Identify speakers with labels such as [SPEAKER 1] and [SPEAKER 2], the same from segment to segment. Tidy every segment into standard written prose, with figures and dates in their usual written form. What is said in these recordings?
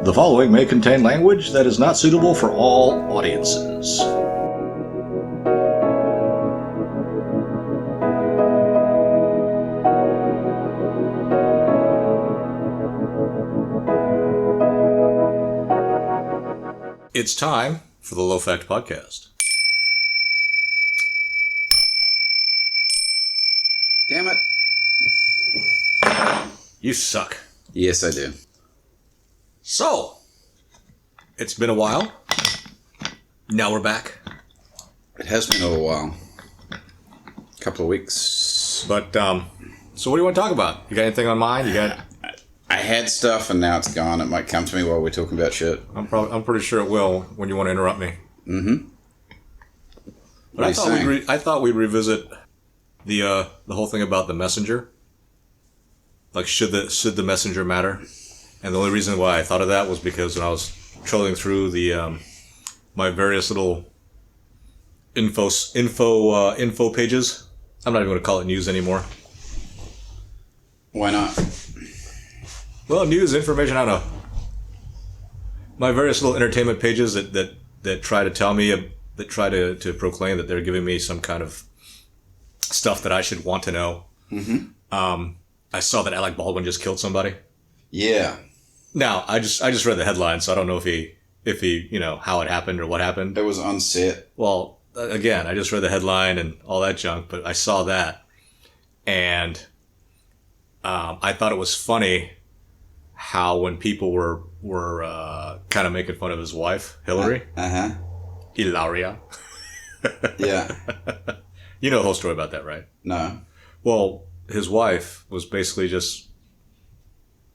[SPEAKER 1] The following may contain language that is not suitable for all audiences. It's time for the Low Fact Podcast.
[SPEAKER 2] Damn it.
[SPEAKER 1] You suck.
[SPEAKER 2] Yes, I do.
[SPEAKER 1] So, it's been a while. Now we're back.
[SPEAKER 2] It has been a little while. A couple of weeks.
[SPEAKER 1] But, so what do you want to talk about? You got anything on mind?
[SPEAKER 2] I had stuff and now it's gone. It might come to me while we're talking about shit.
[SPEAKER 1] I'm pretty sure it will when you want to interrupt me.
[SPEAKER 2] Mm-hmm.
[SPEAKER 1] But I thought we'd revisit the whole thing about the messenger. Like, should the messenger matter? And the only reason why I thought of that was because when I was trolling through the my various little info pages, I'm not even going to call it news anymore.
[SPEAKER 2] Why not?
[SPEAKER 1] Well, news, information, I don't know. My various little entertainment pages that try to tell me, that try to proclaim that they're giving me some kind of stuff that I should want to know. Mm-hmm. I saw that Alec Baldwin just killed somebody.
[SPEAKER 2] Yeah.
[SPEAKER 1] Now, I just read the headline, so I don't know if he, how it happened or what happened.
[SPEAKER 2] It was on set.
[SPEAKER 1] Well, again, I just read the headline and all that junk, but I saw that. And I thought it was funny how when people were kind of making fun of his wife, Hillary.
[SPEAKER 2] Uh-huh.
[SPEAKER 1] Hilaria.
[SPEAKER 2] Yeah.
[SPEAKER 1] You know the whole story about that, right?
[SPEAKER 2] No.
[SPEAKER 1] Well, his wife was basically just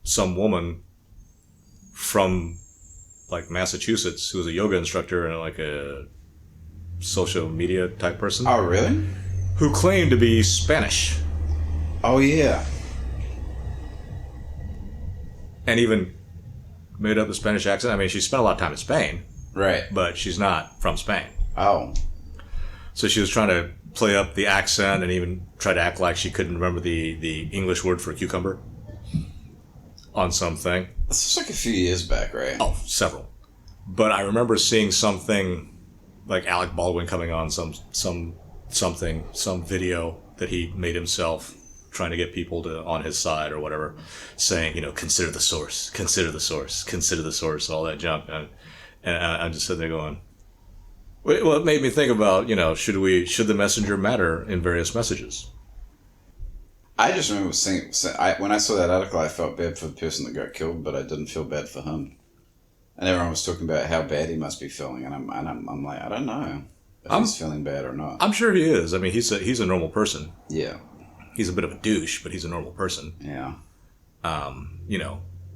[SPEAKER 1] some woman from, like, Massachusetts who was a yoga instructor and, like, a social media type person.
[SPEAKER 2] Oh, really?
[SPEAKER 1] Who claimed to be Spanish.
[SPEAKER 2] Oh, yeah.
[SPEAKER 1] And even made up the Spanish accent. I mean, she spent a lot of time in Spain.
[SPEAKER 2] Right.
[SPEAKER 1] But she's not from Spain.
[SPEAKER 2] Oh.
[SPEAKER 1] So she was trying to play up the accent and even try to act like she couldn't remember the English word for cucumber on something.
[SPEAKER 2] This was like a few years back, right?
[SPEAKER 1] Oh, several. But I remember seeing something like Alec Baldwin coming on some video that he made himself, trying to get people to on his side or whatever, saying, consider the source, all that junk. And I just sitting there going, well, it made me think about, should the messenger matter in various messages?
[SPEAKER 2] I just remember when I saw that article, I felt bad for the person that got killed, but I didn't feel bad for him. And everyone was talking about how bad he must be feeling, and I'm like, I don't know if he's feeling bad or not.
[SPEAKER 1] I'm sure he is. I mean, he's a normal person.
[SPEAKER 2] Yeah. He's
[SPEAKER 1] a bit of a douche, but he's a normal person.
[SPEAKER 2] Yeah.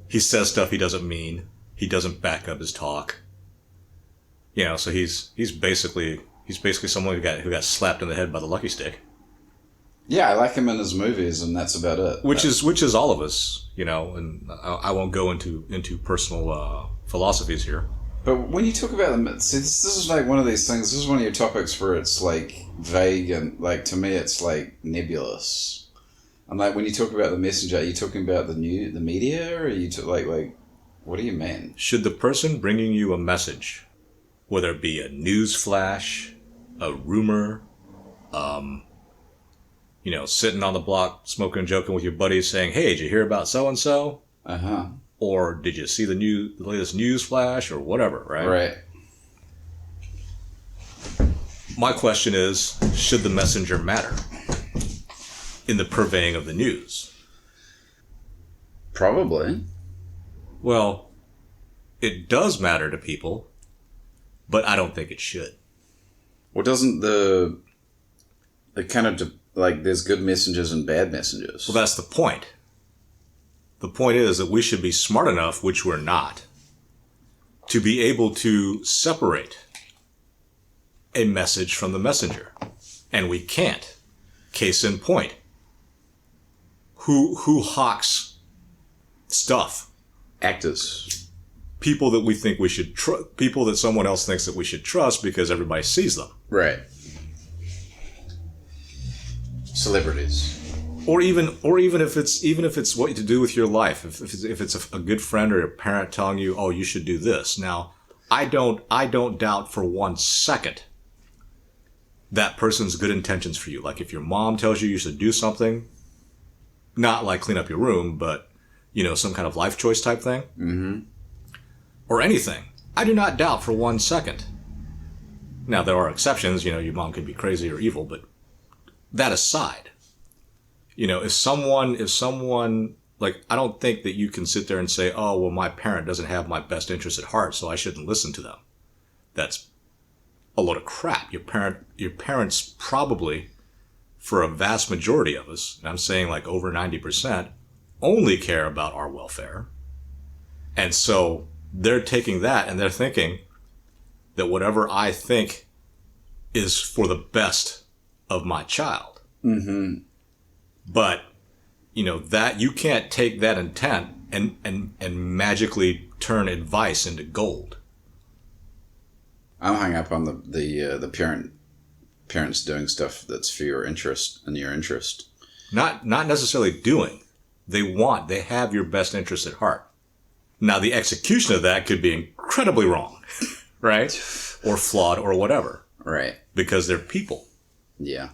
[SPEAKER 1] He says stuff he doesn't mean. He doesn't back up his talk. So he's basically someone who got slapped in the head by the lucky stick.
[SPEAKER 2] Yeah, I like him in his movies, and that's about it.
[SPEAKER 1] Which is all of us, and I won't go into personal philosophies here.
[SPEAKER 2] But when you talk about them, see, this is like one of these things. This is one of your topics where it's like vague and like to me it's like nebulous. I'm like, when you talk about the messenger, are you talking about the media, or are you like what do you mean?
[SPEAKER 1] Should the person bringing you a message, whether it be a news flash, a rumor, sitting on the block smoking and joking with your buddies saying, hey, did you hear about so-and-so?
[SPEAKER 2] Uh-huh.
[SPEAKER 1] Or did you see the latest news flash or whatever, right?
[SPEAKER 2] Right.
[SPEAKER 1] My question is, should the messenger matter in the purveying of the news?
[SPEAKER 2] Probably.
[SPEAKER 1] Well, it does matter to people, but I don't think it should.
[SPEAKER 2] Well, doesn't the kind of there's good messengers and bad messengers?
[SPEAKER 1] Well, that's the point. The point is that we should be smart enough, which we're not, to be able to separate a message from the messenger. And we can't. Case in point. Who hawks stuff?
[SPEAKER 2] Actors.
[SPEAKER 1] People that we think we should people that someone else thinks that we should trust because everybody sees them.
[SPEAKER 2] Right. Celebrities.
[SPEAKER 1] Or even if it's what to do with your life, if it's a good friend or a parent telling you, oh, you should do this. Now, I don't doubt for 1 second that person's good intentions for you. Like if your mom tells you should do something, not like clean up your room, but some kind of life choice type thing, or anything, I do not doubt for 1 second. Now there are exceptions. Your mom could be crazy or evil, but that aside. If someone, like, I don't think that you can sit there and say, oh, well, my parent doesn't have my best interest at heart, so I shouldn't listen to them. That's a load of crap. Your parents probably, for a vast majority of us, and I'm saying like over 90%, only care about our welfare. And so they're taking that and they're thinking that whatever I think is for the best of my child. Mm-hmm. But, that you can't take that intent and magically turn advice into gold.
[SPEAKER 2] I'm hung up on the parents doing stuff that's for your interest and your interest.
[SPEAKER 1] Not necessarily doing. They have your best interest at heart. Now, the execution of that could be incredibly wrong, right? Or flawed or whatever.
[SPEAKER 2] Right. Because
[SPEAKER 1] they're people.
[SPEAKER 2] Yeah.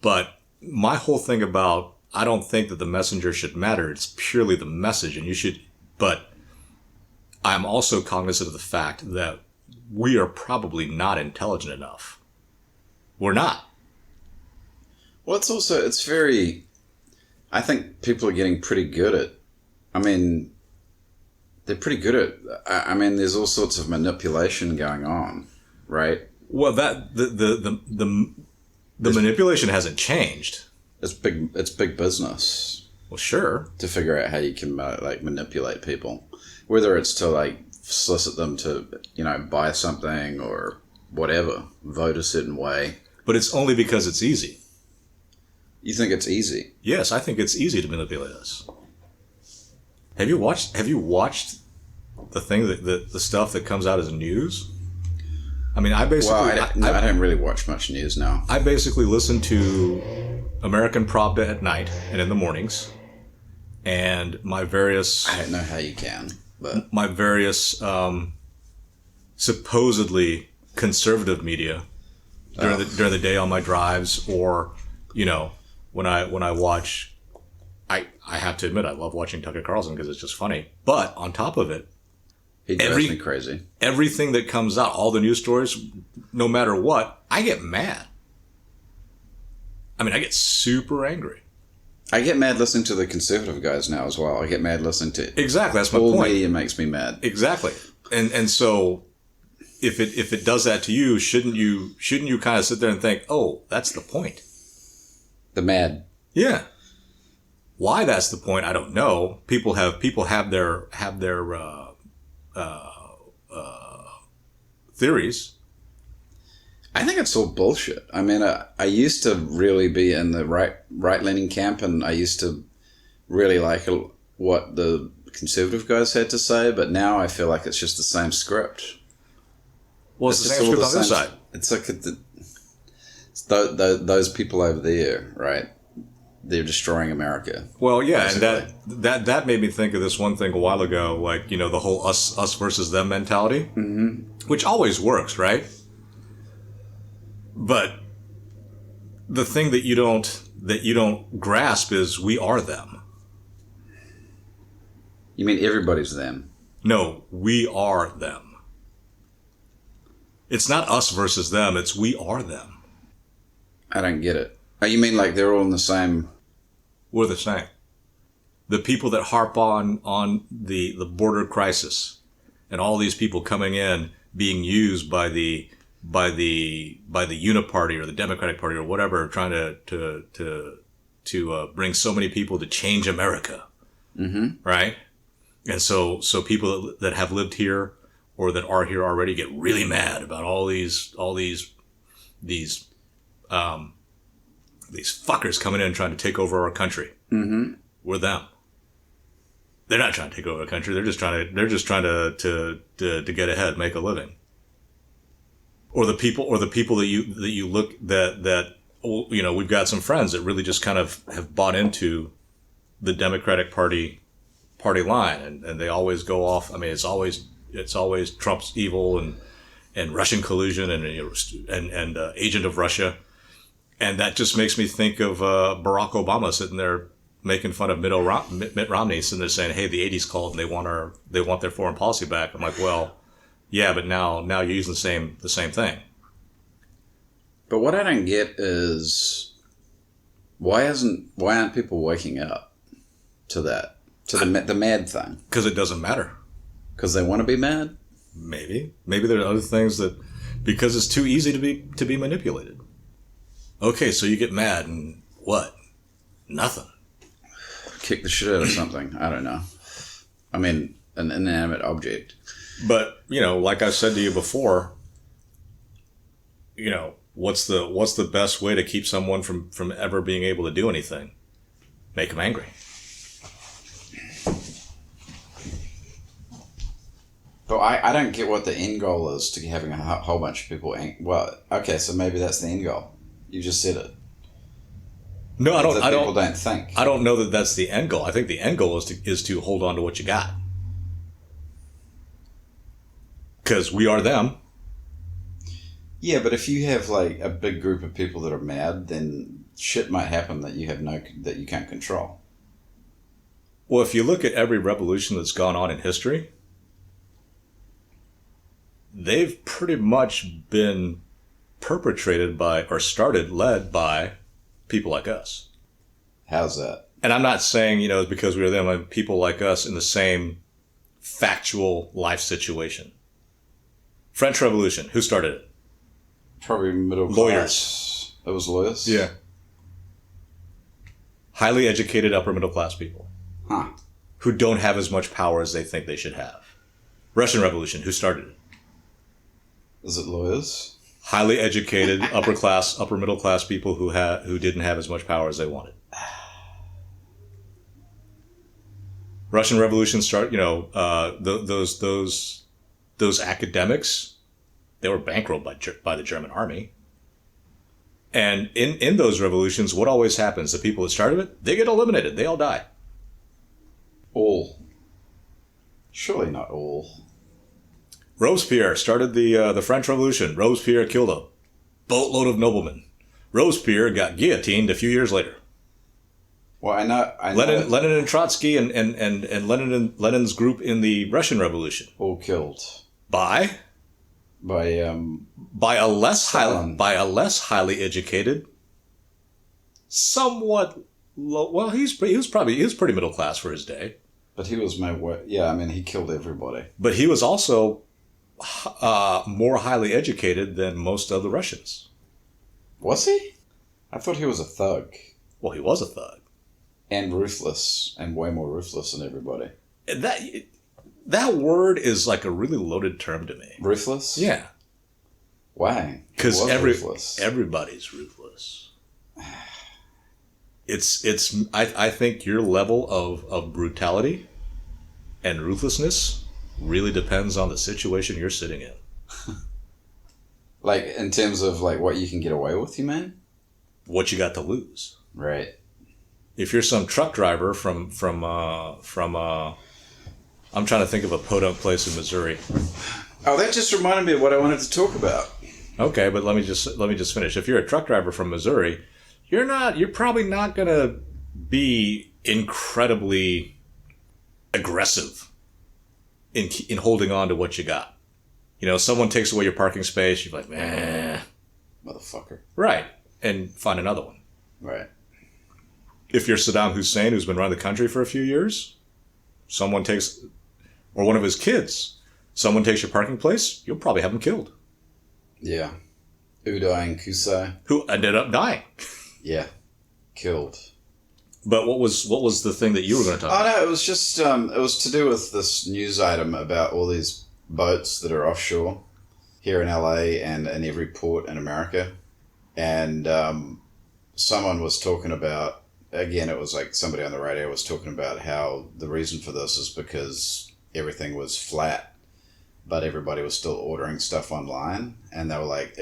[SPEAKER 1] But my whole thing about, I don't think that the messenger should matter. It's purely the message, but I'm also cognizant of the fact that we are probably not intelligent enough. We're not.
[SPEAKER 2] Well, I think people are getting pretty good at, they're pretty good at, there's all sorts of manipulation going on, right?
[SPEAKER 1] Well, that, the manipulation hasn't changed.
[SPEAKER 2] It's big business.
[SPEAKER 1] Well, sure.
[SPEAKER 2] To figure out how you can manipulate people, whether it's to solicit them to buy something or whatever, vote a certain way.
[SPEAKER 1] But it's only because it's easy.
[SPEAKER 2] You think it's easy?
[SPEAKER 1] Yes, I think it's easy to manipulate us. Have you watched the thing the stuff that comes out as news? I
[SPEAKER 2] don't really watch much news now.
[SPEAKER 1] I basically listen to American Prop at night and in the mornings, and my various...
[SPEAKER 2] I don't know how you can, but...
[SPEAKER 1] My various supposedly conservative media during the day on my drives, or, when I watch... I have to admit, I love watching Tucker Carlson because it's just funny. But on top of it,
[SPEAKER 2] he drives me crazy.
[SPEAKER 1] Everything that comes out, all the news stories, no matter what, I get mad. I get super angry.
[SPEAKER 2] I get mad listening to the conservative guys now as well. I get mad listening to...
[SPEAKER 1] Exactly, that's my point.
[SPEAKER 2] All media makes me mad.
[SPEAKER 1] Exactly. And so if it does that to you, shouldn't you kind of sit there and think, oh, that's the point?
[SPEAKER 2] The mad.
[SPEAKER 1] Yeah. Why that's the point, I don't know. People have their theories.
[SPEAKER 2] I think it's all bullshit. I used to really be in the right-leaning camp, and I used to really like what the conservative guys had to say, but now I feel like it's just the same script.
[SPEAKER 1] Well, it's the same script on this side.
[SPEAKER 2] It's like those people over there, right? They're destroying America.
[SPEAKER 1] Well, yeah, basically. And that made me think of this one thing a while ago, the whole us versus them mentality, which always works, right? But the thing that you don't grasp is we are them.
[SPEAKER 2] You mean everybody's them?
[SPEAKER 1] No, we are them. It's not us versus them, it's we are them.
[SPEAKER 2] I don't get it. Oh, you mean like they're all in the same...
[SPEAKER 1] We're the same. The people that harp on the border crisis and all these people coming in being used by the Uniparty or the Democratic Party or whatever, trying to bring so many people to change America, right? And so people that have lived here or that are here already get really mad about all these fuckers coming in and trying to take over our country. We're them. They're not trying to take over the country. They're just trying to get ahead, make a living. Or the people that you look that we've got some friends that really just kind of have bought into the Democratic Party line, and they always go off. I mean, it's always Trump's evil and Russian collusion and agent of Russia, and that just makes me think of Barack Obama sitting there making fun of Mitt Romney, and they're saying, "Hey, the '80s called and they want their foreign policy back." I'm like, well, yeah, but now you're using the same thing.
[SPEAKER 2] But what I don't get is why aren't people waking up to that, to the mad thing?
[SPEAKER 1] Because it doesn't matter.
[SPEAKER 2] Because they want to be mad.
[SPEAKER 1] Maybe there are other things that, because it's too easy to be manipulated. Okay, so you get mad and what? Nothing.
[SPEAKER 2] Kick the shit out of something. I don't know. I mean, an inanimate object.
[SPEAKER 1] But like I said to you before, what's the best way to keep someone from ever being able to do anything? Make them angry.
[SPEAKER 2] But I don't get what the end goal is to having a whole bunch of people well, okay, so maybe that's the end goal. You just said it.
[SPEAKER 1] No, I don't.
[SPEAKER 2] People don't think.
[SPEAKER 1] I don't know that that's the end goal. I think the end goal is to hold on to what you got. Because we are them.
[SPEAKER 2] Yeah, but if you have like a big group of people that are mad, then shit might happen that you can't control.
[SPEAKER 1] Well, if you look at every revolution that's gone on in history, they've pretty much been perpetrated by or led by people like us.
[SPEAKER 2] How's that?
[SPEAKER 1] And I'm not saying, it's because we are them. I mean, people like us in the same factual life situation. French Revolution. Who started it?
[SPEAKER 2] Probably middle class.
[SPEAKER 1] Lawyers.
[SPEAKER 2] It was lawyers?
[SPEAKER 1] Yeah. Highly educated upper middle class people.
[SPEAKER 2] Huh.
[SPEAKER 1] Who don't have as much power as they think they should have. Russian Revolution. Who started it?
[SPEAKER 2] Is it lawyers?
[SPEAKER 1] Highly educated upper middle class people who didn't have as much power as they wanted. Russian Revolution those academics, they were bankrolled by the German army. And in those revolutions, what always happens? The people that started it, they get eliminated. They all die.
[SPEAKER 2] All. Surely not all.
[SPEAKER 1] Robespierre started the French Revolution. Robespierre killed a boatload of noblemen. Robespierre got guillotined a few years later.
[SPEAKER 2] Well, I know
[SPEAKER 1] Lenin and Trotsky and Lenin's group in the Russian Revolution
[SPEAKER 2] all killed
[SPEAKER 1] by a less highly educated, somewhat low. Well, he was pretty middle class for his day.
[SPEAKER 2] But he was he killed everybody.
[SPEAKER 1] But he was also more highly educated than most of the Russians.
[SPEAKER 2] Was he? I thought he was a thug.
[SPEAKER 1] Well, he was a thug.
[SPEAKER 2] And ruthless, and way more ruthless than everybody.
[SPEAKER 1] That word is like a really loaded term to me.
[SPEAKER 2] Ruthless?
[SPEAKER 1] Yeah.
[SPEAKER 2] Why?
[SPEAKER 1] Because everybody's ruthless. I think your level of brutality and ruthlessness really depends on the situation you're sitting in.
[SPEAKER 2] Like, in terms of, like, what you can get away with, you mean?
[SPEAKER 1] What you got to lose.
[SPEAKER 2] Right.
[SPEAKER 1] If you're some truck driver from I'm trying to think of a podunk place in Missouri.
[SPEAKER 2] Oh, that just reminded me of what I wanted to talk about.
[SPEAKER 1] Okay, but let me just finish. If you're a truck driver from Missouri, you're probably not going to be incredibly aggressive in holding on to what you got. Someone takes away your parking space, you're like, man,
[SPEAKER 2] motherfucker.
[SPEAKER 1] Right. And find another one.
[SPEAKER 2] Right.
[SPEAKER 1] If you're Saddam Hussein, who's been running the country for a few years, or one of his kids, someone takes your parking place, you'll probably have him killed.
[SPEAKER 2] Yeah. Uday and Qusay.
[SPEAKER 1] Who ended up dying.
[SPEAKER 2] Yeah. Killed.
[SPEAKER 1] But what was the thing that you were going to talk about?
[SPEAKER 2] Oh, no, it was just, it was to do with this news item about all these boats that are offshore here in LA and in every port in America. And someone was talking about, again, it was like somebody on the radio was talking about how the reason for this is because everything was flat, but everybody was still ordering stuff online. And they were like,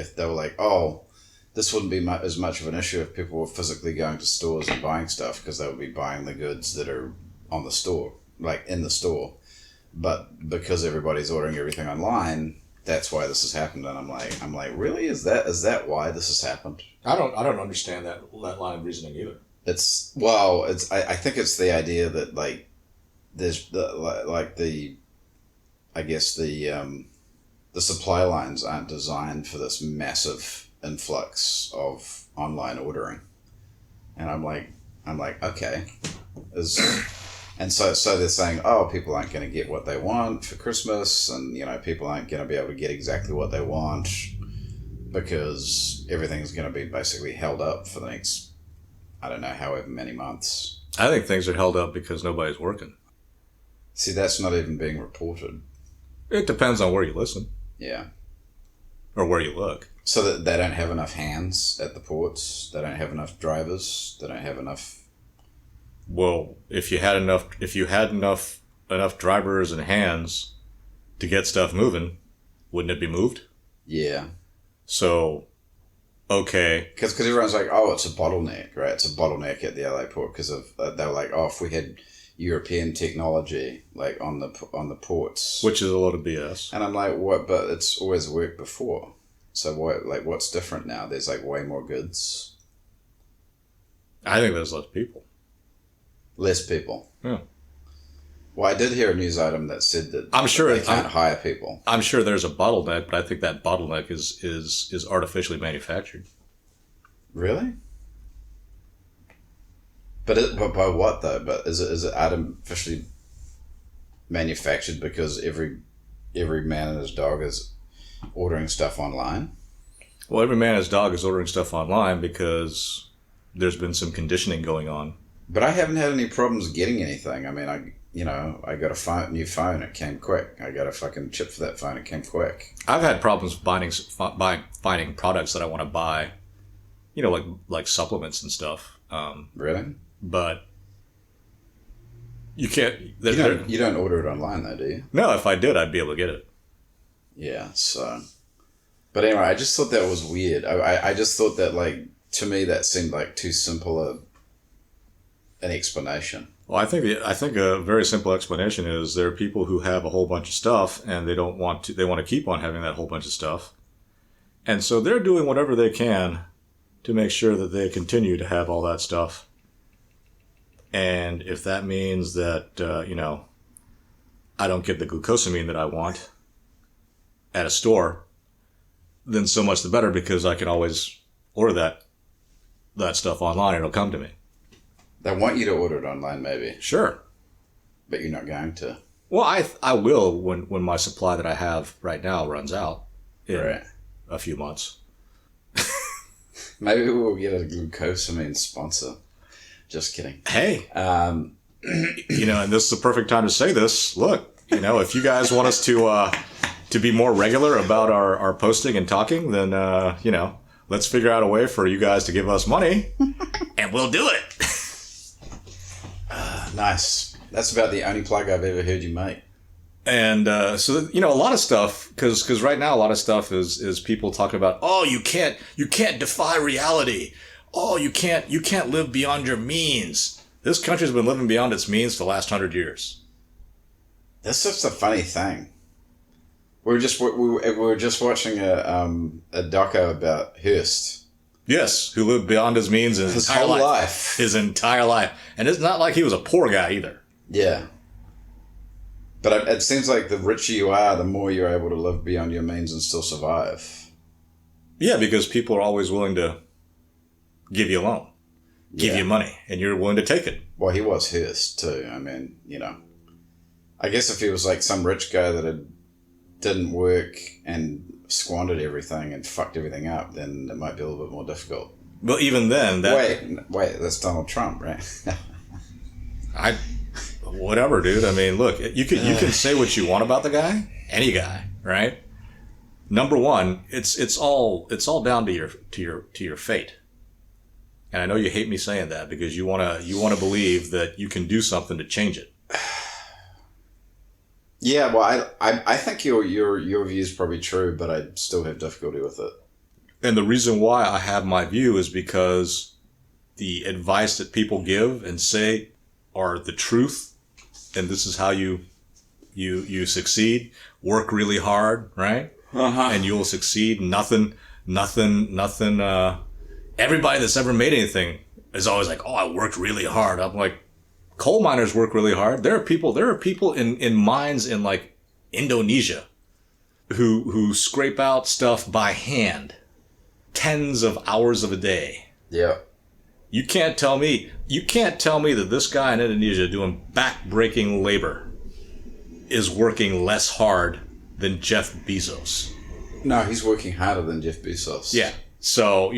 [SPEAKER 2] this wouldn't be as much of an issue if people were physically going to stores and buying stuff, because they would be buying the goods that are on the store, like in the store. But because everybody's ordering everything online, that's why this has happened. And I'm like, really? Is that why this has happened?
[SPEAKER 1] I don't understand that line of reasoning either.
[SPEAKER 2] I think it's the idea that like there's the supply lines aren't designed for this massive influx of online ordering. And I'm like, okay, and so they're saying, oh, people aren't going to get what they want for Christmas, and people aren't going to be able to get exactly what they want because everything's going to be basically held up for the next, I don't know, however many months.
[SPEAKER 1] I think things are held up because nobody's working.
[SPEAKER 2] See, that's not even being reported.
[SPEAKER 1] It depends on where you listen.
[SPEAKER 2] Yeah.
[SPEAKER 1] Or where you look.
[SPEAKER 2] So that they don't have enough hands at the ports. They don't have enough drivers. They don't have enough.
[SPEAKER 1] Well, if you had enough drivers and hands to get stuff moving, wouldn't it be moved?
[SPEAKER 2] Yeah.
[SPEAKER 1] So, okay.
[SPEAKER 2] Because everyone's like, oh, it's a bottleneck, right? It's a bottleneck at the LA port because of they were like, oh, if we had European technology like on the ports,
[SPEAKER 1] which is a lot of BS.
[SPEAKER 2] And I'm like, what? But it's always worked before. So what's different now? There's like way more goods.
[SPEAKER 1] I think there's less people.
[SPEAKER 2] Less people.
[SPEAKER 1] Yeah.
[SPEAKER 2] Well, I did hear a news item that said that
[SPEAKER 1] I'm sure
[SPEAKER 2] they can't hire people.
[SPEAKER 1] I'm sure there's a bottleneck, but I think that bottleneck is artificially manufactured.
[SPEAKER 2] Really? But by what though? But is it artificially manufactured because every man and his dog is ordering stuff online?
[SPEAKER 1] Well, every man and his dog is ordering stuff online because there's been some conditioning going on.
[SPEAKER 2] But I haven't had any problems getting anything. I mean, I got a new phone. It came quick. I got a fucking chip for that phone. It came quick.
[SPEAKER 1] I've had problems finding products that I want to buy, like supplements and stuff.
[SPEAKER 2] Really?
[SPEAKER 1] But you can't.
[SPEAKER 2] You don't order it online though, do you?
[SPEAKER 1] No, if I did, I'd be able to get it.
[SPEAKER 2] Yeah. So, but anyway, I just thought that was weird. I just thought that, like, to me that seemed like too simple an explanation.
[SPEAKER 1] Well, I think a very simple explanation is there are people who have a whole bunch of stuff and they want to keep on having that whole bunch of stuff. And so they're doing whatever they can to make sure that they continue to have all that stuff. And if that means that, I don't get the glucosamine that I want at a store, then so much the better, because I can always order that stuff online and it'll come to me.
[SPEAKER 2] They want you to order it online, maybe.
[SPEAKER 1] Sure.
[SPEAKER 2] But you're not going to.
[SPEAKER 1] Well, I will when my supply that I have right now runs out in a few months.
[SPEAKER 2] Maybe we'll get a glucosamine sponsor. Just kidding.
[SPEAKER 1] Hey. And this is the perfect time to say this. Look, if you guys want us to be more regular about our posting and talking, then, let's figure out a way for you guys to give us money and we'll do it.
[SPEAKER 2] Nice. That's about the only plug I've ever heard you make.
[SPEAKER 1] And a lot of stuff, because right now a lot of stuff is people talking about, oh, you can't defy reality. Oh, you can't live beyond your means. This country's been living beyond its means for the last 100 years.
[SPEAKER 2] That's just a funny thing. We were just watching a doco about Hearst.
[SPEAKER 1] Yes, who lived beyond his means his
[SPEAKER 2] whole life.
[SPEAKER 1] His entire life. And it's not like he was a poor guy either.
[SPEAKER 2] Yeah. But it seems like the richer you are, the more you're able to live beyond your means and still survive.
[SPEAKER 1] Yeah, because people are always willing to give you a loan, give you money, and you're willing to take it.
[SPEAKER 2] Well, he was Hearst too. I mean, I guess if he was like some rich guy that didn't work and squandered everything and fucked everything up, then it might be a little bit more difficult.
[SPEAKER 1] Well, even then,
[SPEAKER 2] wait, that's Donald Trump, right?
[SPEAKER 1] Whatever, dude. I mean, look, you can say what you want about the guy, any guy, right? Number one, it's all down to your fate. And I know you hate me saying that because you wanna believe that you can do something to change it. Yeah,
[SPEAKER 2] well, I think your view is probably true, but I still have difficulty with it.
[SPEAKER 1] And the reason why I have my view is because the advice that people give and say are the truth, and this is how you succeed. Work really hard, right? And you'll succeed. Nothing. Everybody that's ever made anything is always like, oh, I worked really hard. I'm like, coal miners work really hard. There are people in mines in like Indonesia who scrape out stuff by hand, tens of hours of a day.
[SPEAKER 2] Yeah.
[SPEAKER 1] You can't tell me that this guy in Indonesia doing back-breaking labor is working less hard than Jeff Bezos.
[SPEAKER 2] No, he's working harder than Jeff Bezos.
[SPEAKER 1] Yeah. So,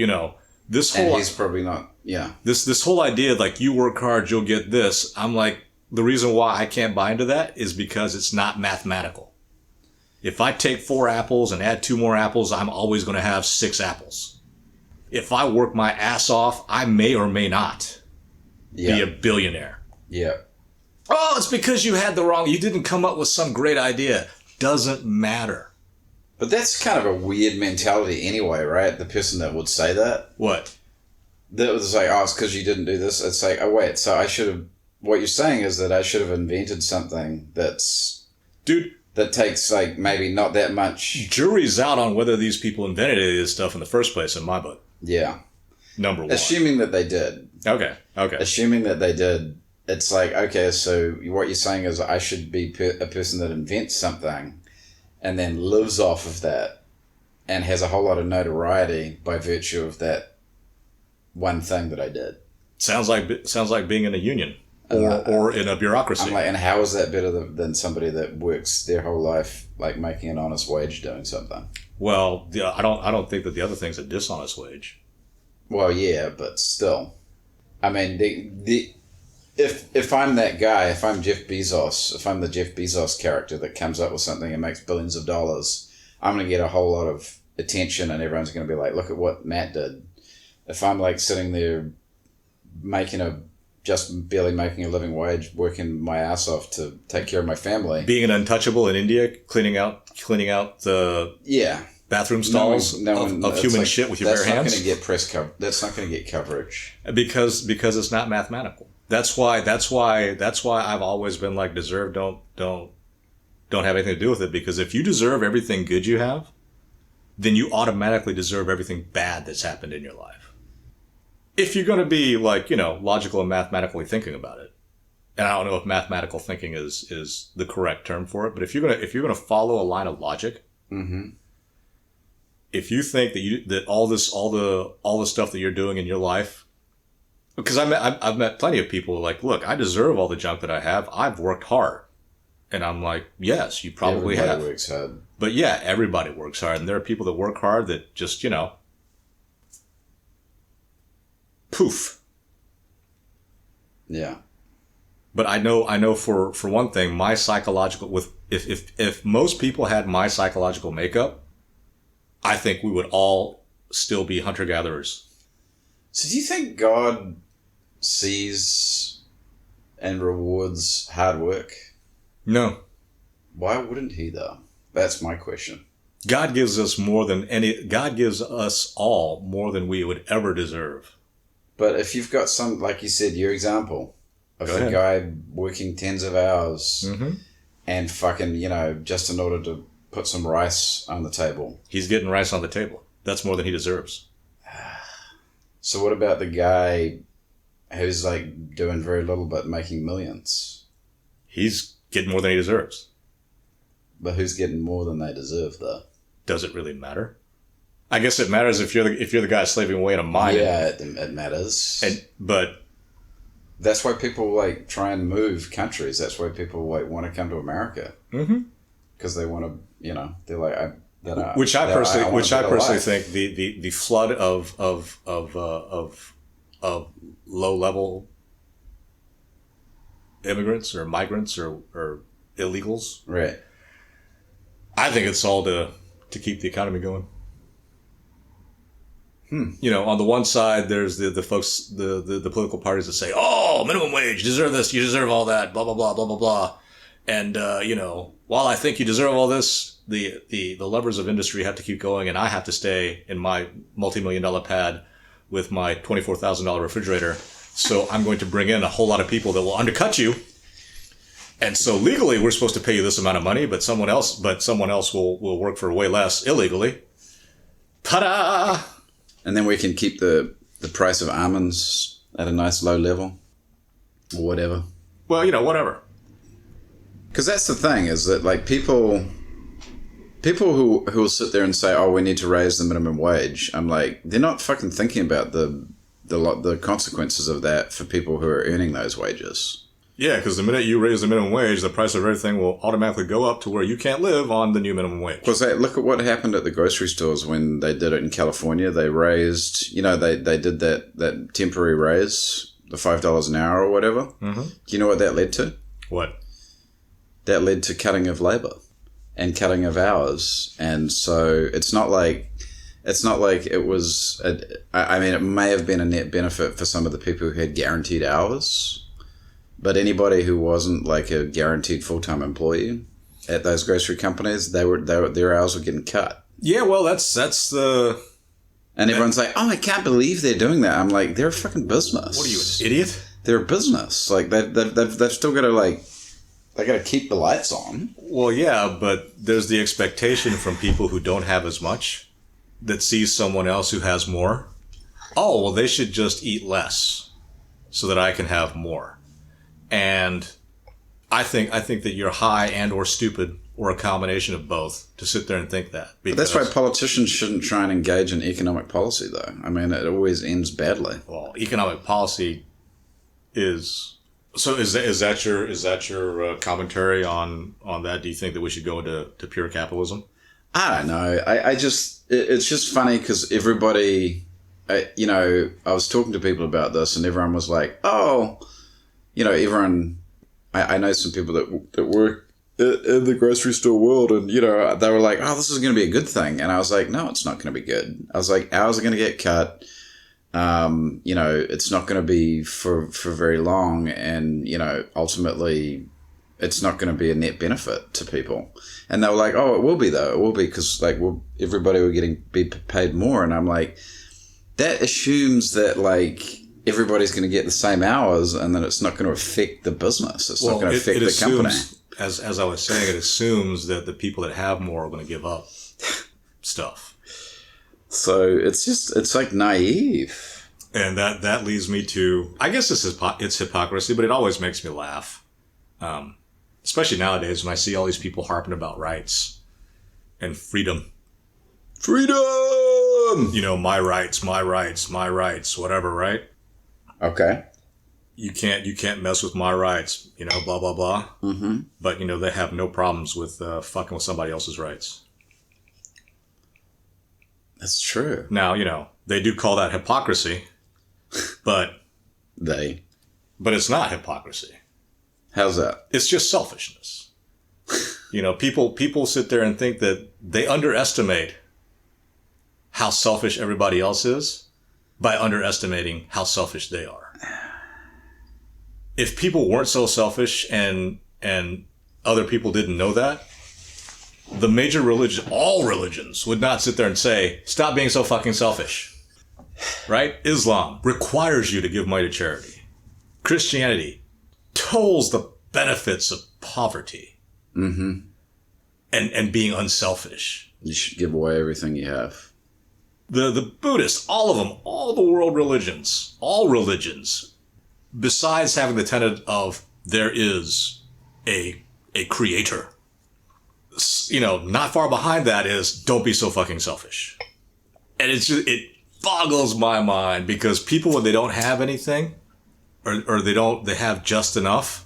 [SPEAKER 1] this whole...
[SPEAKER 2] And he's probably not, yeah.
[SPEAKER 1] This whole idea, like, you work hard, you'll get this. I'm like, the reason why I can't buy into that is because it's not mathematical. If I take 4 apples and add 2 more apples, I'm always going to have 6 apples. If I work my ass off, I may or may not be a billionaire.
[SPEAKER 2] Yeah.
[SPEAKER 1] Oh, it's because you didn't come up with some great idea. Doesn't matter.
[SPEAKER 2] But that's kind of a weird mentality anyway, right? The person that would say that.
[SPEAKER 1] What?
[SPEAKER 2] That was like, oh, it's because you didn't do this. It's like, oh, wait, so I should have... What you're saying is that I should have invented something that's...
[SPEAKER 1] Dude...
[SPEAKER 2] That takes, like, maybe not that much...
[SPEAKER 1] Jury's out on whether these people invented any of this stuff in the first place, in my book.
[SPEAKER 2] Yeah.
[SPEAKER 1] Number 1.
[SPEAKER 2] Assuming that they did.
[SPEAKER 1] Okay.
[SPEAKER 2] Assuming that they did, it's like, okay, so what you're saying is I should be a person that invents something and then lives off of that and has a whole lot of notoriety by virtue of that one thing that I did.
[SPEAKER 1] Sounds like being in a union or in a bureaucracy.
[SPEAKER 2] I'm like, and how is that better than somebody that works their whole life, like making an honest wage doing something?
[SPEAKER 1] Well, I don't think that the other thing's a dishonest wage.
[SPEAKER 2] Well, yeah, but still, I mean, if I'm that guy, if I'm Jeff Bezos, if I'm the Jeff Bezos character that comes up with something and makes billions of dollars, I'm going to get a whole lot of attention, and everyone's going to be like, "Look at what Matt did." If I'm like sitting there just barely making a living wage, working my ass off to take care of my family.
[SPEAKER 1] Being an untouchable in India, cleaning out the bathroom stalls of human shit with your bare hands.
[SPEAKER 2] That's not going to get coverage.
[SPEAKER 1] Because it's not mathematical. That's why I've always been like, deserve don't have anything to do with it. Because if you deserve everything good you have, then you automatically deserve everything bad that's happened in your life. If you're going to be like, logical and mathematically thinking about it. And I don't know if mathematical thinking is the correct term for it, but if you're going to follow a line of logic,
[SPEAKER 2] mm-hmm.
[SPEAKER 1] If you think that all the stuff that you're doing in your life, because I've met plenty of people who are like, look, I deserve all the junk that I have. I've worked hard. And I'm like, yes, you probably have.
[SPEAKER 2] Everybody works hard.
[SPEAKER 1] But yeah, everybody works hard. And there are people that work hard that just, poof.
[SPEAKER 2] Yeah.
[SPEAKER 1] But I know for one thing, my psychological, if most people had my psychological makeup, I think we would all still be hunter-gatherers.
[SPEAKER 2] So do you think God sees and rewards hard work?
[SPEAKER 1] No.
[SPEAKER 2] Why wouldn't he, though? That's my question.
[SPEAKER 1] God gives us all more than we would ever deserve.
[SPEAKER 2] But if you've got like you said, your example of a guy working tens of hours
[SPEAKER 1] mm-hmm.
[SPEAKER 2] and fucking, just in order to put some rice on the table.
[SPEAKER 1] He's getting rice on the table. That's more than he deserves.
[SPEAKER 2] So what about the guy who's like doing very little but making millions?
[SPEAKER 1] He's getting more than he deserves.
[SPEAKER 2] But who's getting more than they deserve, though?
[SPEAKER 1] Does it really matter? I guess it matters if you're the guy slaving away in a mine.
[SPEAKER 2] Yeah, it matters.
[SPEAKER 1] But
[SPEAKER 2] that's why people like try and move countries. That's why people like want to come to America.
[SPEAKER 1] Mm-hmm.
[SPEAKER 2] Because they want to, they're like,
[SPEAKER 1] which I personally think the flood of low level immigrants or migrants or illegals.
[SPEAKER 2] Right.
[SPEAKER 1] I think it's all to keep the economy going. On the one side, there's the folks, the political parties that say, oh, minimum wage, you deserve this, you deserve all that, blah, blah, blah, blah, blah, blah. And, while I think you deserve all this, the levers of industry have to keep going, and I have to stay in my multi-million-dollar pad with my $24,000 refrigerator. So I'm going to bring in a whole lot of people that will undercut you. And so legally, we're supposed to pay you this amount of money, but someone else will work for way less illegally. Ta-da!
[SPEAKER 2] And then we can keep the price of almonds at a nice low level, or whatever.
[SPEAKER 1] Well, whatever.
[SPEAKER 2] Because that's the thing, is that like people who will sit there and say, "Oh, we need to raise the minimum wage," I'm like, they're not fucking thinking about the consequences of that for people who are earning those wages.
[SPEAKER 1] Yeah, because the minute you raise the minimum wage, the price of everything will automatically go up to where you can't live on the new minimum wage.
[SPEAKER 2] Because look at what happened at the grocery stores when they did it in California. They raised, they did that temporary raise, the $5 an hour or whatever. Mm-hmm. Do you know what that led to?
[SPEAKER 1] What?
[SPEAKER 2] That led to cutting of labor and cutting of hours. And so it's not like it was, it may have been a net benefit for some of the people who had guaranteed hours. But anybody who wasn't like a guaranteed full-time employee at those grocery companies, their hours were getting cut.
[SPEAKER 1] Yeah, well, that's the...
[SPEAKER 2] And everyone's like, "Oh, I can't believe they're doing that." I'm like, they're a fucking business.
[SPEAKER 1] What are you, an idiot?
[SPEAKER 2] They're a business. Like, they've still got to, they got to keep the lights on.
[SPEAKER 1] Well, yeah, but there's the expectation from people who don't have as much that sees someone else who has more. Oh, well, they should just eat less so that I can have more. And I think that you're high and or stupid or a combination of both to sit there and think that.
[SPEAKER 2] But that's why politicians shouldn't try and engage in economic policy, though. I mean, it always ends badly.
[SPEAKER 1] Well, economic policy is... So is that your commentary on that? Do you think that we should go into pure capitalism?
[SPEAKER 2] I don't know. It's just funny because everybody, I was talking to people about this and everyone was like, "Oh, everyone." I know some people that work in the grocery store world, and they were like, "Oh, this is going to be a good thing," and I was like, "No, it's not going to be good." I was like, "Hours are going to get cut. It's not going to be for very long, and ultimately, it's not going to be a net benefit to people." And they were like, "Oh, it will be though. It will be because everybody will be paid more." And I'm like, that assumes that everybody's going to get the same hours, and then it's not going to affect the business. It's not going to affect the company.
[SPEAKER 1] As I was saying, it assumes that the people that have more are going to give up stuff.
[SPEAKER 2] So it's like naive.
[SPEAKER 1] And that leads me to, I guess it's hypocrisy, but it always makes me laugh. Especially nowadays when I see all these people harping about rights and freedom.
[SPEAKER 2] Freedom!
[SPEAKER 1] My rights, whatever, right?
[SPEAKER 2] Okay.
[SPEAKER 1] You can't mess with my rights, blah, blah, blah. Mm-hmm. But, they have no problems with fucking with somebody else's rights.
[SPEAKER 2] That's true.
[SPEAKER 1] Now, they do call that hypocrisy, but... But it's not hypocrisy.
[SPEAKER 2] How's that?
[SPEAKER 1] It's just selfishness. People sit there and think that they underestimate how selfish everybody else is by underestimating how selfish they are. If people weren't so selfish and other people didn't know that, the major religion, all religions, would not sit there and say, "Stop being so fucking selfish." Right? Islam requires you to give money to charity. Christianity tolls the benefits of poverty. Mm-hmm. And being unselfish.
[SPEAKER 2] You should give away everything you have.
[SPEAKER 1] The Buddhists, all of them, all the world religions, all religions, besides having the tenet of there is a creator, not far behind that is don't be so fucking selfish. And it boggles my mind because people, when they don't have anything or they have just enough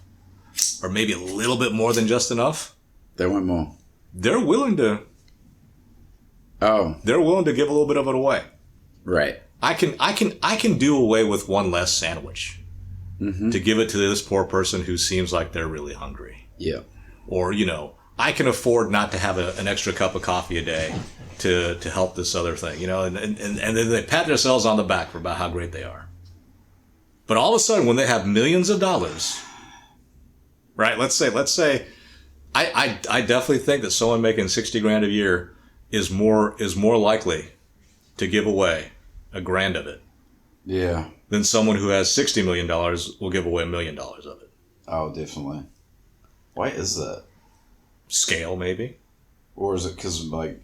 [SPEAKER 1] or maybe a little bit more than just enough,
[SPEAKER 2] they want more.
[SPEAKER 1] They're willing to give a little bit of it away.
[SPEAKER 2] Right.
[SPEAKER 1] I can do away with one less sandwich to give it to this poor person who seems like they're really hungry.
[SPEAKER 2] Yeah.
[SPEAKER 1] Or, I can afford not to have an extra cup of coffee a day to help this other thing, and then they pat themselves on the back for about how great they are. But all of a sudden, when they have millions of dollars, right? Let's say I definitely think that someone making 60 grand a year is more likely to give away a grand of it.
[SPEAKER 2] Yeah.
[SPEAKER 1] Than someone who has $60 million will give away $1 million of it.
[SPEAKER 2] Oh, definitely. Why is that?
[SPEAKER 1] Scale, maybe.
[SPEAKER 2] Or is it because, like,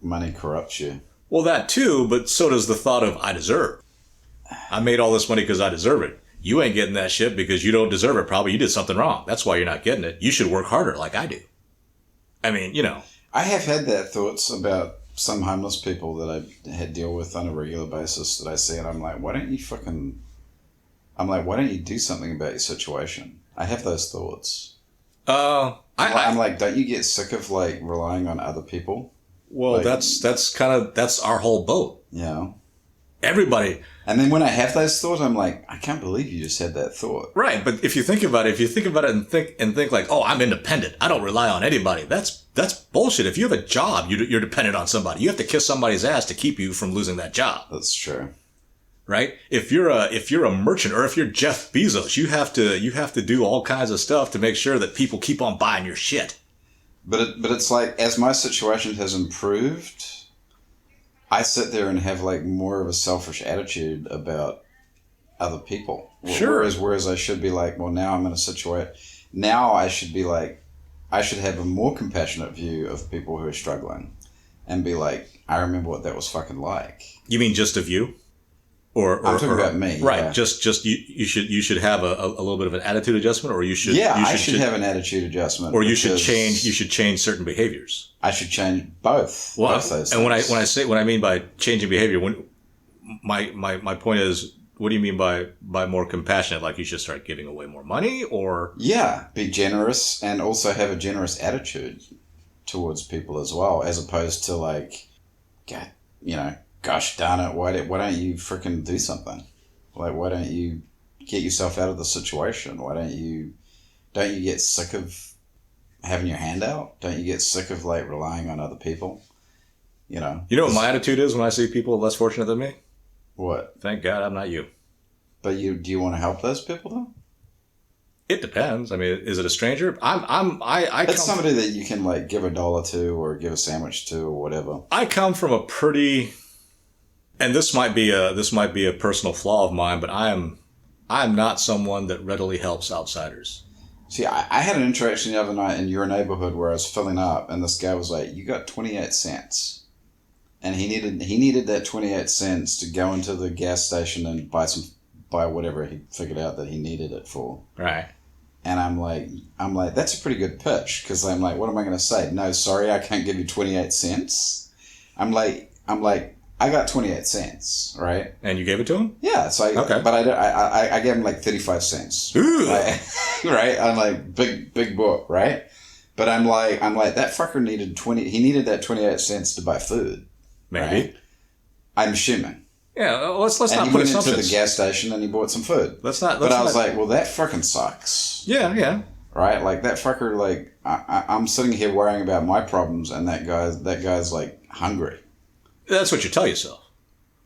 [SPEAKER 2] money corrupts you?
[SPEAKER 1] Well, that too, but so does the thought of, I deserve. I made all this money because I deserve it. You ain't getting that shit because you don't deserve it. Probably you did something wrong. That's why you're not getting it. You should work harder like I do. I mean, you know.
[SPEAKER 2] I have had that thoughts about some homeless people that I had deal with on a regular basis that I see, and I'm like, why don't you do something about your situation? I have those thoughts. I'm like, don't you get sick of like relying on other people?
[SPEAKER 1] Well, like, that's our whole boat.
[SPEAKER 2] Yeah.
[SPEAKER 1] Everybody.
[SPEAKER 2] And then when I have those thoughts, I'm like, I can't believe you just had that thought.
[SPEAKER 1] Right, but if you think about it, and think like, oh, I'm independent. I don't rely on anybody. That's bullshit. If you have a job, you're dependent on somebody. You have to kiss somebody's ass to keep you from losing that job.
[SPEAKER 2] That's true.
[SPEAKER 1] Right? If you're a merchant or if you're Jeff Bezos, you have to do all kinds of stuff to make sure that people keep on buying your shit.
[SPEAKER 2] But it's like, as my situation has improved, I sit there and have like more of a selfish attitude about other people.
[SPEAKER 1] Sure.
[SPEAKER 2] Whereas I should be like, well, now I'm in a situation. Now I should be like, I should have a more compassionate view of people who are struggling, and be like, I remember what that was fucking like.
[SPEAKER 1] You mean just of you? Or
[SPEAKER 2] I'm talking about me,
[SPEAKER 1] right?
[SPEAKER 2] Yeah.
[SPEAKER 1] Just you should have a little bit of an attitude adjustment, or you should
[SPEAKER 2] I should have an attitude adjustment,
[SPEAKER 1] or you should change certain behaviors.
[SPEAKER 2] I should change both.
[SPEAKER 1] Well,
[SPEAKER 2] both those
[SPEAKER 1] and
[SPEAKER 2] things.
[SPEAKER 1] when I mean by changing behavior, when my point is, what do you mean by more compassionate? Like you should start giving away more money, or
[SPEAKER 2] be generous and also have a generous attitude towards people as well, as opposed to like, God, gosh darn it, why don't you freaking do something? Like, why don't you get yourself out of the situation? Why don't you get sick of having your hand out? Don't you get sick of like relying on other people? You know what
[SPEAKER 1] my attitude is when I see people less fortunate than me?
[SPEAKER 2] What?
[SPEAKER 1] Thank God I'm not you.
[SPEAKER 2] But do you want to help those people though?
[SPEAKER 1] It depends. I mean, is it a stranger?
[SPEAKER 2] It's somebody that you can like give $1 to or give a sandwich to or whatever.
[SPEAKER 1] I come from a pretty, and this might be a personal flaw of mine, but I'm not someone that readily helps outsiders.
[SPEAKER 2] See, I had an interaction the other night in your neighborhood where I was filling up, and this guy was like, "You got 28 cents," and he needed that 28 cents to go into the gas station and buy whatever he figured out that he needed it for.
[SPEAKER 1] Right.
[SPEAKER 2] And I'm like, that's a pretty good pitch, because I'm like, what am I going to say? No, sorry, I can't give you 28 cents. I'm like, I got 28 cents, right?
[SPEAKER 1] And you gave it to him?
[SPEAKER 2] Yeah. So
[SPEAKER 1] okay.
[SPEAKER 2] But I gave him like 35 cents.
[SPEAKER 1] Ooh.
[SPEAKER 2] Right? I'm like, big book, right? But I'm like, that fucker needed he needed that 28 cents to buy food.
[SPEAKER 1] Maybe.
[SPEAKER 2] Right? I'm assuming.
[SPEAKER 1] Yeah, let's not put assumptions.
[SPEAKER 2] And he went into the gas station and he bought some food.
[SPEAKER 1] But
[SPEAKER 2] I was like, well, that fucking sucks.
[SPEAKER 1] Yeah.
[SPEAKER 2] Right? Like, that fucker, like, I'm sitting here worrying about my problems, and that guy's like, hungry.
[SPEAKER 1] That's what you tell yourself.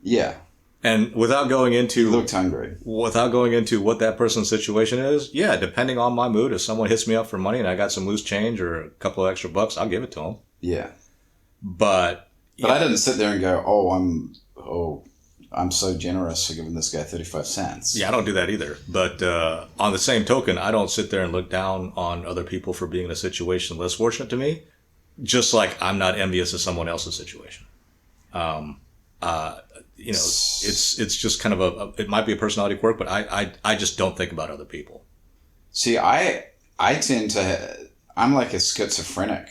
[SPEAKER 2] Yeah.
[SPEAKER 1] And without going into...
[SPEAKER 2] He looked hungry.
[SPEAKER 1] Without going into what that person's situation is, yeah, depending on my mood, if someone hits me up for money and I got some loose change or a couple of extra bucks, I'll give it to them.
[SPEAKER 2] Yeah.
[SPEAKER 1] But
[SPEAKER 2] I didn't sit there and go, I'm so generous for giving this guy 35 cents.
[SPEAKER 1] Yeah, I don't do that either. But on the same token, I don't sit there and look down on other people for being in a situation less fortunate to me, just like I'm not envious of someone else's situation. It's just kind of it might be a personality quirk, but I just don't think about other people.
[SPEAKER 2] See, I tend to, I'm like a schizophrenic.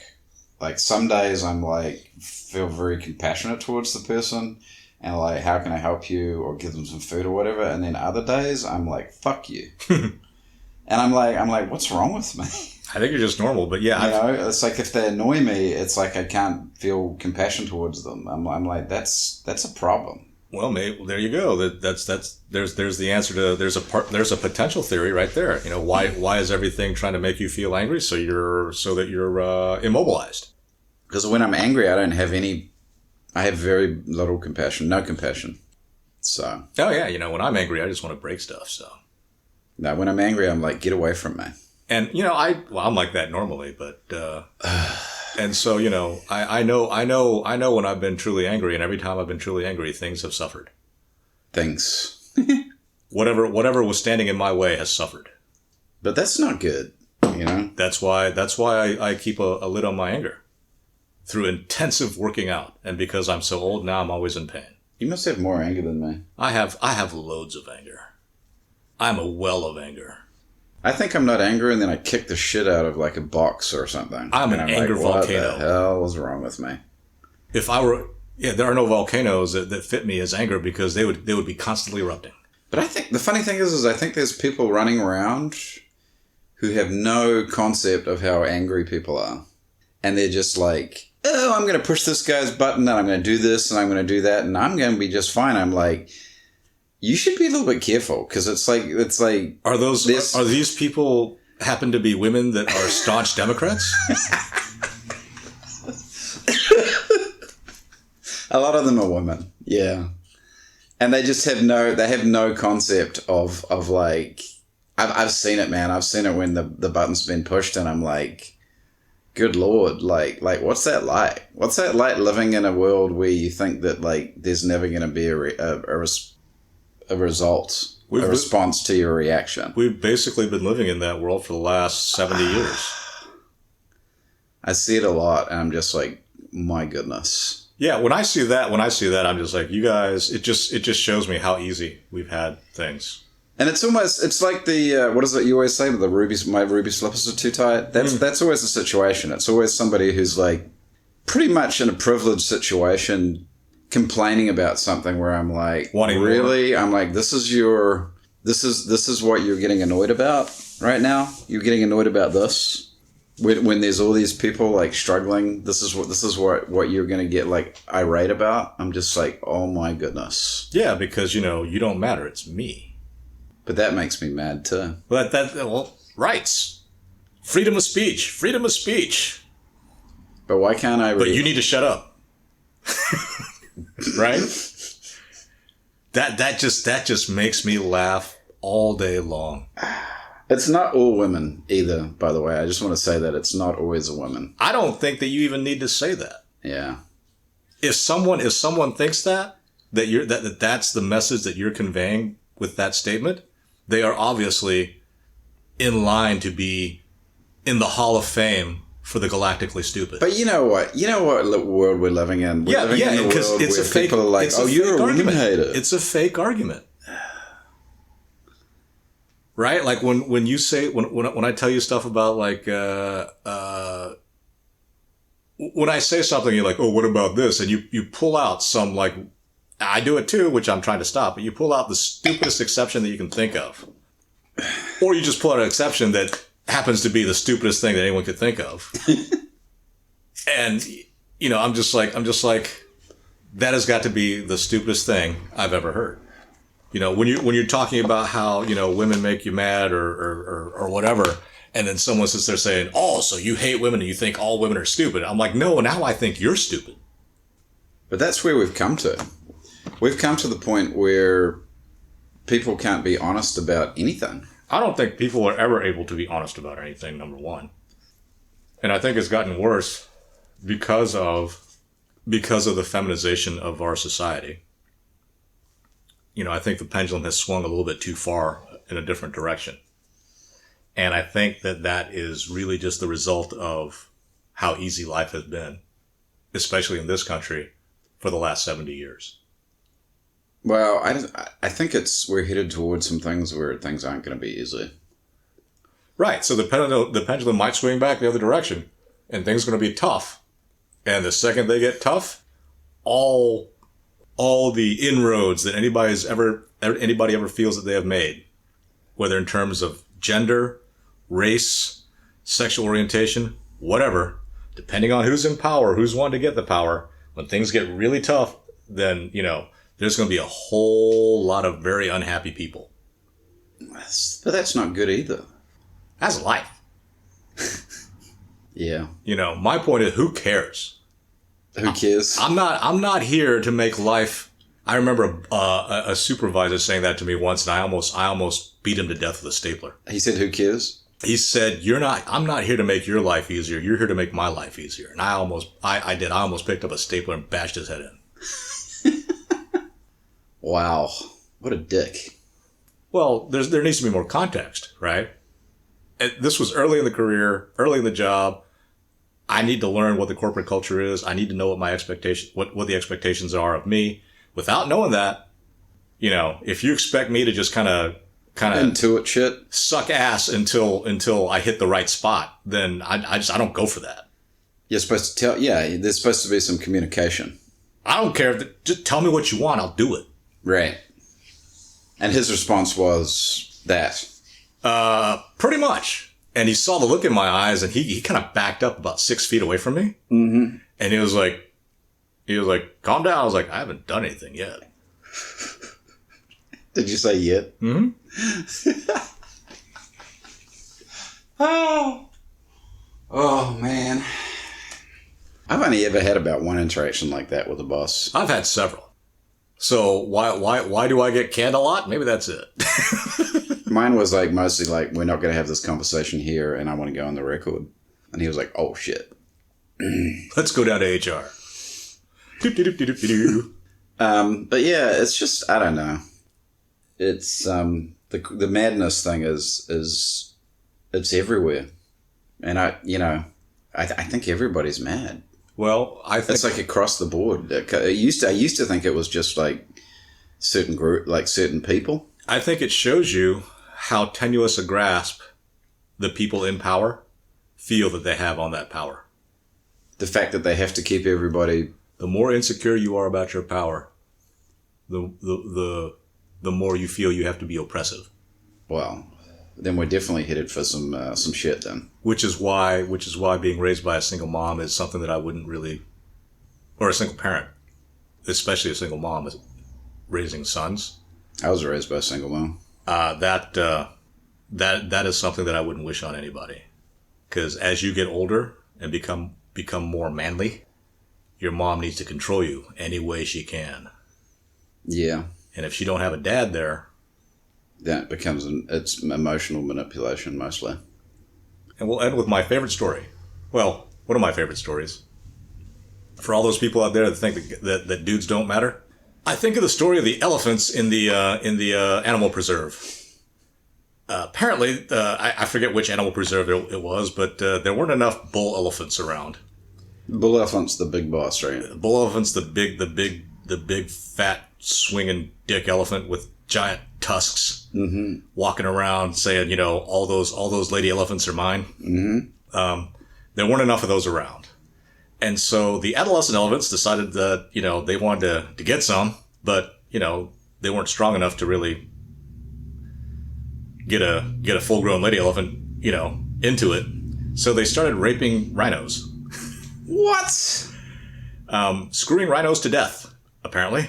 [SPEAKER 2] Like, some days I'm like, feel very compassionate towards the person, and like, how can I help you, or give them some food or whatever. And then other days I'm like, fuck you. And I'm like, what's wrong with me?
[SPEAKER 1] I think you're just normal, but yeah.
[SPEAKER 2] It's like, if they annoy me, it's like I can't feel compassion towards them. I'm like, that's a problem.
[SPEAKER 1] Well, mate, there you go. There's the answer to, there's a potential theory right there. Why is everything trying to make you feel angry? So that you're immobilized.
[SPEAKER 2] Because when I'm angry, I have very little compassion, no compassion. So.
[SPEAKER 1] Oh yeah, when I'm angry, I just want to break stuff. So.
[SPEAKER 2] No, when I'm angry, I'm like, get away from me.
[SPEAKER 1] And, I'm like that normally, but, and so, I know when I've been truly angry, and every time I've been truly angry, things have suffered.
[SPEAKER 2] Things.
[SPEAKER 1] Whatever was standing in my way has suffered.
[SPEAKER 2] But that's not good,
[SPEAKER 1] That's why I keep a lid on my anger. Through intensive working out. And because I'm so old now, I'm always in pain.
[SPEAKER 2] You must have more anger than me.
[SPEAKER 1] I have loads of anger. I'm a well of anger.
[SPEAKER 2] I think I'm not angry, and then I kick the shit out of like a box or something.
[SPEAKER 1] I'm an anger volcano.
[SPEAKER 2] What the hell is wrong with me?
[SPEAKER 1] If I were, there are no volcanoes that fit me as anger because they would be constantly erupting.
[SPEAKER 2] But I think the funny thing is I think there's people running around who have no concept of how angry people are. And they're just like, oh, I'm going to push this guy's button and I'm going to do this and I'm going to do that and I'm going to be just fine. I'm like, you should be a little bit careful because it's like.
[SPEAKER 1] Are these people happen to be women that are staunch Democrats?
[SPEAKER 2] A lot of them are women. Yeah. And they just have no concept of like, I've seen it, man. I've seen it when the button's been pushed and I'm like, good Lord, like what's that like? What's that like living in a world where you think that like there's never going to be a result, a response to your reaction?
[SPEAKER 1] We've basically been living in that world for the last 70 years.
[SPEAKER 2] I see it a lot and I'm just like, my goodness.
[SPEAKER 1] Yeah, when I see that, I'm just like, you guys, it just shows me how easy we've had things.
[SPEAKER 2] And it's like the, what is it you always say, my ruby slippers are too tight? That's always the situation. It's always somebody who's like pretty much in a privileged situation complaining about something where I'm like, really? I'm like, this is what you're getting annoyed about right now? You're getting annoyed about this? When there's all these people like struggling, this is what you're going to get like irate about. I'm just like, oh my goodness.
[SPEAKER 1] Yeah, because you don't matter. It's me.
[SPEAKER 2] But that makes me mad too.
[SPEAKER 1] Well, rights, freedom of speech.
[SPEAKER 2] But why can't I?
[SPEAKER 1] But you need to shut up. Right? That just makes me laugh all day long.
[SPEAKER 2] It's not all women either, by the way. I just want to say that it's not always a woman.
[SPEAKER 1] I don't think that you even need to say that.
[SPEAKER 2] Yeah.
[SPEAKER 1] If someone thinks that's the message that you're conveying with that statement, they are obviously in line to be in the Hall of Fame for the galactically stupid.
[SPEAKER 2] But you know what world we're living in? We're living in a world
[SPEAKER 1] it's
[SPEAKER 2] where
[SPEAKER 1] a fake,
[SPEAKER 2] people are like, you're a woman hater.
[SPEAKER 1] It's a fake argument. Right? Like when you say, when I tell you stuff about like, when I say something, you're like, oh, what about this? And you pull out some like, I do it too, which I'm trying to stop, but you pull out the stupidest exception that you can think of. Or you just pull out an exception that happens to be the stupidest thing that anyone could think of. And, I'm just like, that has got to be the stupidest thing I've ever heard. When you're talking about how, women make you mad or whatever, and then someone sits there saying, oh, so you hate women and you think all women are stupid. I'm like, no, now I think you're stupid.
[SPEAKER 2] But that's where we've come to. We've come to the point where people can't be honest about anything.
[SPEAKER 1] I don't think people are ever able to be honest about anything, number one. And I think it's gotten worse because of the feminization of our society. I think the pendulum has swung a little bit too far in a different direction. And I think that is really just the result of how easy life has been, especially in this country, for the last 70 years.
[SPEAKER 2] Well, I think we're headed towards some things where things aren't going to be easy.
[SPEAKER 1] Right. So the pendulum might swing back the other direction, and things are going to be tough. And the second they get tough, all the inroads that anybody ever feels that they have made, whether in terms of gender, race, sexual orientation, whatever, depending on who's in power, who's wanting to get the power, when things get really tough, then, there's going to be a whole lot of very unhappy people.
[SPEAKER 2] But that's not good either.
[SPEAKER 1] That's life.
[SPEAKER 2] Yeah.
[SPEAKER 1] My point is, who cares?
[SPEAKER 2] Who cares?
[SPEAKER 1] I'm not here to make life. I remember a supervisor saying that to me once, and I almost beat him to death with a stapler.
[SPEAKER 2] He said, "Who cares?"
[SPEAKER 1] he said, I'm not here to make your life easier. You're here to make my life easier. And I almost picked up a stapler and bashed his head in.
[SPEAKER 2] Wow. What a dick.
[SPEAKER 1] Well, there needs to be more context, right? This was early in the career, early in the job. I need to learn what the corporate culture is. I need to know what my what the expectations are of me. Without knowing that, if you expect me to just kind of
[SPEAKER 2] intuit shit,
[SPEAKER 1] suck ass until I hit the right spot, then I don't go for that.
[SPEAKER 2] You're supposed to tell. Yeah, there's supposed to be some communication.
[SPEAKER 1] I don't care. Just tell me what you want. I'll do it.
[SPEAKER 2] Right. And his response was that.
[SPEAKER 1] Pretty much. And he saw the look in my eyes, and he kind of backed up about 6 feet away from me.
[SPEAKER 2] Mm-hmm.
[SPEAKER 1] And he was like, calm down. I was like, I haven't done anything yet.
[SPEAKER 2] Did you say yet?
[SPEAKER 1] Mm-hmm.
[SPEAKER 2] Oh, man. I've only ever had about one interaction like that with a boss.
[SPEAKER 1] I've had several. So why do I get canned a lot? Maybe that's it.
[SPEAKER 2] Mine was like mostly like, we're not going to have this conversation here and I want to go on the record. And he was like, oh shit.
[SPEAKER 1] Let's go down to HR.
[SPEAKER 2] But yeah, it's just, I don't know. It's, the madness thing is it's everywhere. And I think everybody's mad.
[SPEAKER 1] Well, I think
[SPEAKER 2] it's like across the board. I used to think it was just like certain group, like certain people.
[SPEAKER 1] I think it shows you how tenuous a grasp the people in power feel that they have on that power.
[SPEAKER 2] The fact that they have to keep everybody.
[SPEAKER 1] The more insecure you are about your power, the more you feel you have to be oppressive.
[SPEAKER 2] Well, then we're definitely headed for some shit then.
[SPEAKER 1] Which is why being raised by a single mom is something that I wouldn't really, or a single parent, especially a single mom is raising sons.
[SPEAKER 2] I was raised by a single mom.
[SPEAKER 1] That is something that I wouldn't wish on anybody. Because as you get older and become more manly, your mom needs to control you any way she can.
[SPEAKER 2] Yeah. And
[SPEAKER 1] if she don't have a dad there,
[SPEAKER 2] that becomes it's emotional manipulation mostly.
[SPEAKER 1] And we'll end with my favorite story. Well, one of my favorite stories. For all those people out there that think that dudes don't matter, I think of the story of the elephants in the animal preserve. Apparently, I forget which animal preserve it was, but there weren't enough bull elephants around.
[SPEAKER 2] Bull elephant's the big boss, right?
[SPEAKER 1] Bull elephant's the big fat swinging dick elephant with giant tusks,
[SPEAKER 2] mm-hmm.
[SPEAKER 1] walking around saying, all those lady elephants are mine.
[SPEAKER 2] Mm-hmm.
[SPEAKER 1] There weren't enough of those around. And so the adolescent elephants decided that, they wanted to get some, but, they weren't strong enough to really get a full-grown lady elephant, into it. So they started raping rhinos.
[SPEAKER 2] What?
[SPEAKER 1] Screwing rhinos to death, apparently.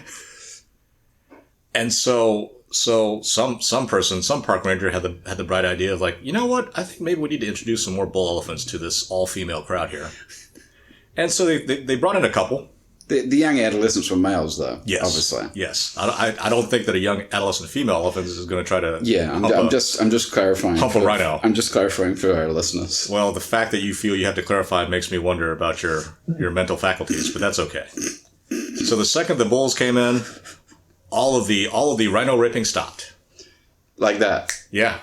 [SPEAKER 1] And so some park ranger had the bright idea of like, you know what? I think maybe we need to introduce some more bull elephants to this all-female crowd here. And so they brought in a couple.
[SPEAKER 2] The young adolescents were males, though.
[SPEAKER 1] Yes,
[SPEAKER 2] obviously.
[SPEAKER 1] Yes, I don't think that a young adolescent female elephant is going to try to.
[SPEAKER 2] Yeah, I'm just clarifying.
[SPEAKER 1] Hump a rhino.
[SPEAKER 2] I'm just clarifying for our listeners.
[SPEAKER 1] Well, the fact that you feel you have to clarify makes me wonder about your mental faculties, but that's okay. So the second the bulls came in, all of the rhino raping stopped.
[SPEAKER 2] Like that.
[SPEAKER 1] Yeah.